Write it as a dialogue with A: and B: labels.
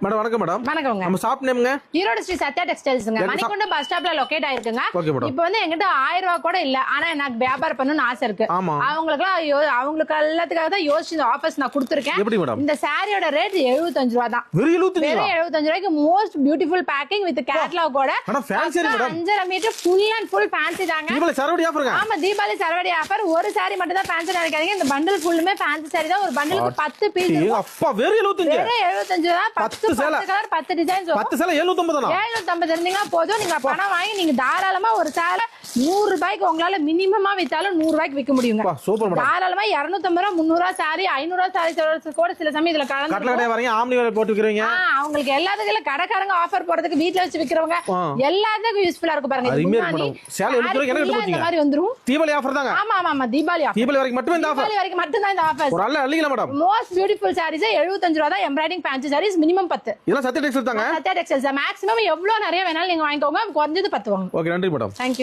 A: Madam வணக்கம் madam.
B: வணக்கங்க.
A: நம்ம ஷாப் நேம்ங்க
B: ஈரோடு ஸ்ரீ சத்யா டெக்ஸ்டைல்ஸ்ங்க. மணிக்குண்ட பஸ் ஸ்டாப்ல லொகேட் ஆயிருக்குங்க. இப்போ வந்து என்கிட்ட 1000 ரூபாய் கூட இல்ல, ஆனா எனக்கு வியாபாரம் பண்ணணும்னு ஆசை இருக்கு. அவங்களுக்கு எல்லாத்துக்காக தான் யோசிச்சு இந்த ஆஃபர்ஸ் நான் கொடுத்துருக்கேன்.
A: எப்படி மேடம்?
B: இந்த சாரியோட ரேட் 75 ரூபாய் தான்.
A: வெறும் 75
B: ரூபாய்க்கு most beautiful packing with catalogue கூட.
A: ஆனா fancy madam.
B: 5.5 metre full and full fancy தாங்க.
A: தீபாவளி சரவடி ஆஃபர்ங்க.
B: ஆமா, தீபாவளி சரவடி ஆஃபர். ஒரு சாரி மட்டும் தான் ஃபேன்சி நினைக்காதீங்க. இந்த பண்டில் ஃபுல்லுமே ஃபேன்சி சாரி தான். ஒரு பண்டிலுக்கு 10 பீஸ் இருக்கும்.
A: அப்பா வெறும்
B: 75 தான். 10 கலர் 10 டிசைன்ஸ்.
A: 10 சேலை 750 தான்.
B: 750 இருந்தீங்கன்னா போதும். நீங்க பணம் வாங்கி நீங்க தாராளமா ஒரு சேலை 100 ரூபாய்க்கு உங்களால மினிமமா வித்தாலும் 100 ரூபாய்க்கு விற்க முடியுங்க.
A: Super madam.
B: தாராளமா 250 ரூபாய் 300 ரூபாய் சாரி 500 ரூபாய் சாரி கூட சில சமயம் இதுல கலந்து
A: கட்டல கடை வரீங்க, ஆம்னி வேலை போட்டு விக்கிறீங்க.
B: அவங்களுக்கு எல்லாத்துக்கும் கடைக்காரங்க ஆஃபர் போறதுக்கு வீட்ல வச்சு விக்கிறவங்க எல்லாத்துக்கும் யூஸ்ஃபுல்லா இருக்கு பாருங்க.
A: அது மேடம் சேலை 70 ரூபாய்க்கு என்ன எடுத்து
B: இந்த மாதிரி வந்துரும்.
A: தீபாவளி ஆஃபர் தாங்க.
B: ஆமா ஆமா ஆமா, தீபாவளி ஆஃபர்.
A: தீபாவளி வரைக்கும் மட்டும் இந்த ஆஃபர்.
B: தீபாவளி வரைக்கும் மட்டும் தான் இந்த ஆஃபர்.
A: ஒரு நல்ல அள்ளிக்கலாம் மேடம்.
B: மோஸ்ட் பியூட்டிஃபுல் சாரீஸ் 75 ரூபாய் தான். Embroidering fancy saris minimum 10.
A: இதெல்லாம் சத்யா டெக்ஸ்டைல்ஸ் தாங்க.
B: சத்யா டெக்ஸ்டைல்ஸ் மேக்ஸிமம் எவ்வளவு நிறைய வேணாலும் நீங்க வாங்கிக்கோங்க. குறைஞ்சது 10 வாங்க.
A: ஓகே, நன்றி மேடம்.
B: Thank you.